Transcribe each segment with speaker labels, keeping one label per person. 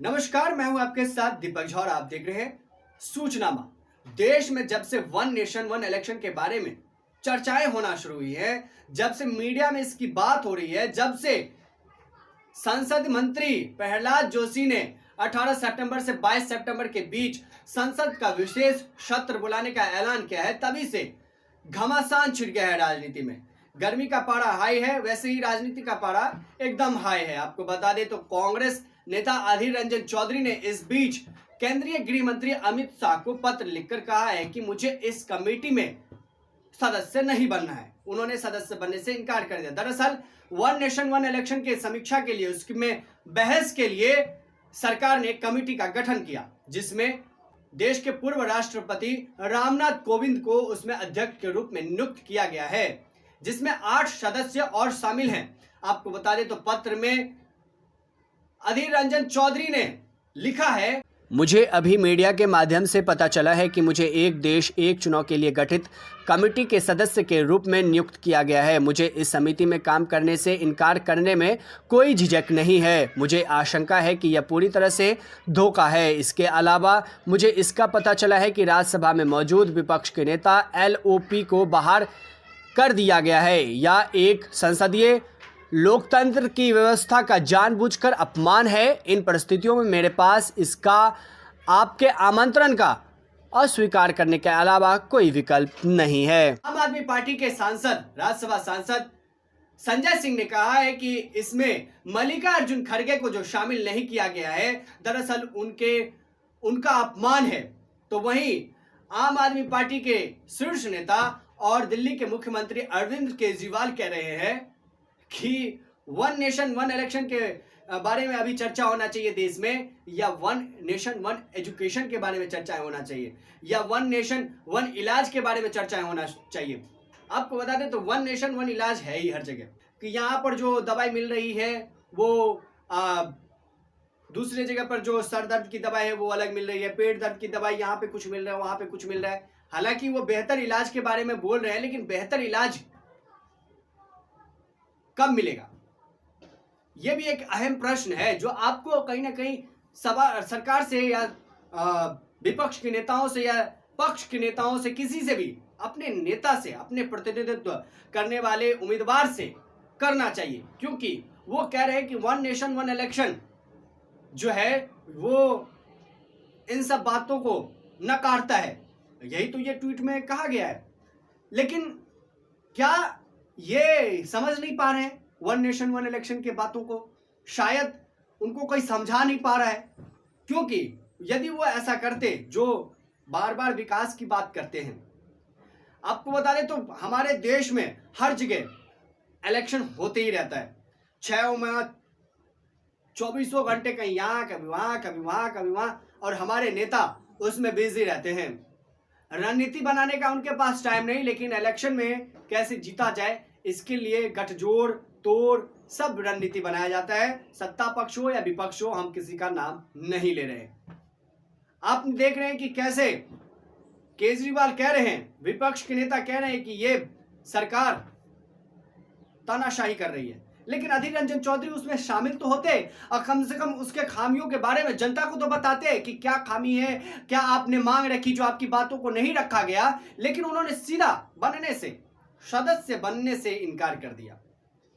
Speaker 1: नमस्कार, मैं हूं आपके साथ दीपक झा और आप देख रहे हैं सूचनामा। देश में जब से वन नेशन वन इलेक्शन के बारे में चर्चाएं होना शुरू हुई है, जब से मीडिया में इसकी बात हो रही है, जब से संसद मंत्री प्रहलाद जोशी ने 18 सितंबर से 22 सितंबर के बीच संसद का विशेष सत्र बुलाने का ऐलान किया है, तभी से घमासान छिड़ गया है। राजनीति में गर्मी का पारा हाई है, वैसे ही राजनीति का पारा एकदम हाई है। आपको बता दें तो कांग्रेस नेता अधीर रंजन चौधरी ने इस बीच केंद्रीय गृह मंत्री अमित शाह को पत्र लिखकर कहा है कि मुझे इस कमेटी में सदस्य नहीं बनना है। उन्होंने सदस्य बनने से इनकार कर दिया। दरअसल वन नेशन वन इलेक्शन के समीक्षा के लिए, उसमें बहस के लिए सरकार ने कमेटी का गठन किया, जिसमें देश के पूर्व राष्ट्रपति रामनाथ कोविंद को उसमें अध्यक्ष के रूप में नियुक्त किया गया है, जिसमें 8 सदस्य और शामिल हैं। आपको बता दें तो पत्र में अधीर रंजन चौधरी ने लिखा है, मुझे अभी मीडिया के माध्यम से पता चला है कि मुझे एक देश एक चुनाव के लिए गठित कमेटी के सदस्य के रूप में नियुक्त किया गया है। मुझे इस समिति में काम करने से इनकार करने में कोई झिझक नहीं है। मुझे आशंका है कि यह पूरी तरह से धोखा है। इसके अलावा मुझे इसका पता चला है कि राज्यसभा में मौजूद विपक्ष के नेता LOP को बाहर कर दिया गया है। यह एक संसदीय लोकतंत्र की व्यवस्था का जानबूझकर अपमान है। इन परिस्थितियों में मेरे पास इसका आपके आमंत्रण का अस्वीकार करने के अलावा कोई विकल्प नहीं है। आम आदमी पार्टी के सांसद, राज्यसभा सांसद संजय सिंह ने कहा है कि इसमें मल्लिकार्जुन खड़गे को जो शामिल नहीं किया गया है, दरअसल उनका अपमान है। तो वहीं आम आदमी पार्टी के शीर्ष नेता और दिल्ली के मुख्यमंत्री अरविंद केजरीवाल कह रहे हैं कि वन नेशन वन इलेक्शन के बारे में अभी चर्चा होना चाहिए देश में, या वन नेशन वन एजुकेशन के बारे में चर्चाएं होना चाहिए, या वन नेशन वन इलाज के बारे में चर्चाएं होना चाहिए। आपको बता दें तो वन नेशन वन इलाज है ही हर जगह, कि यहाँ पर जो दवाई मिल रही है वो दूसरी जगह पर जो सर दर्द की दवाई है वो अलग मिल रही है, पेट दर्द की दवाई यहाँ पे कुछ मिल रहा है, वहां पे कुछ मिल रहा है। हालांकि वो बेहतर इलाज के बारे में बोल रहे हैं, लेकिन बेहतर इलाज कब मिलेगा, यह भी एक अहम प्रश्न है, जो आपको कहीं ना कहीं सरकार से या विपक्ष के नेताओं से या पक्ष के नेताओं से, किसी से भी, अपने नेता से, अपने प्रतिनिधित्व करने वाले उम्मीदवार से करना चाहिए, क्योंकि वो कह रहे हैं कि वन नेशन वन इलेक्शन जो है वो इन सब बातों को नकारता है। यही तो ये ट्वीट में कहा गया है। लेकिन क्या ये समझ नहीं पा रहे हैं वन नेशन वन इलेक्शन के बातों को? शायद उनको कोई समझा नहीं पा रहा है, क्योंकि यदि वो ऐसा करते, जो बार बार विकास की बात करते हैं, आपको बता दें तो हमारे देश में हर जगह इलेक्शन होते ही रहता है। 6 माह 24 घंटे, कहीं यहाँ कभी वहां, कभी वहां, कभी वहां, और हमारे नेता उसमें बिजी रहते हैं। रणनीति बनाने का उनके पास टाइम नहीं, लेकिन इलेक्शन में कैसे जीता जाए इसके लिए गठजोड़ तोड़ सब रणनीति बनाया जाता है। सत्ता पक्ष हो या विपक्ष हो, हम किसी का नाम नहीं ले रहे। आप देख रहे हैं कि कैसे केजरीवाल कह रहे हैं, विपक्ष के नेता कह रहे हैं कि ये सरकार तानाशाही कर रही है, लेकिन अधीर रंजन चौधरी उसमें शामिल तो होते और कम से कम उसके खामियों के बारे में जनता को तो बताते कि क्या खामी है, क्या आपने मांग रखी जो आपकी बातों को नहीं रखा गया। लेकिन उन्होंने सीधा बनने से, सदस्य बनने से इनकार कर दिया।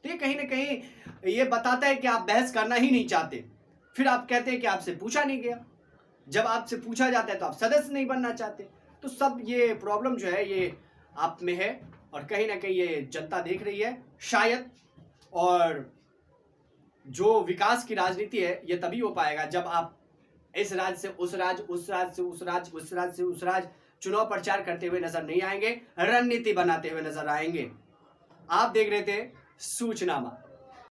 Speaker 1: तो ये कहीं ना कहीं ये बताता है कि आप बहस करना ही नहीं चाहते। फिर आप कहते हैं कि आपसे पूछा नहीं गया, जब आपसे पूछा जाता है तो आप सदस्य नहीं बनना चाहते। तो सब ये प्रॉब्लम जो है ये आप में है, और कहीं ना कहीं ये जनता देख रही है शायद। और जो विकास की राजनीति है ये तभी हो पाएगा जब आप इस राज्य से उस राज्य, उस राज्य से उस राज्य, उस राज्य से उस राज्य चुनाव प्रचार करते हुए नजर नहीं आएंगे, रणनीति बनाते हुए नजर आएंगे। आप देख रहे थे सूचनामा।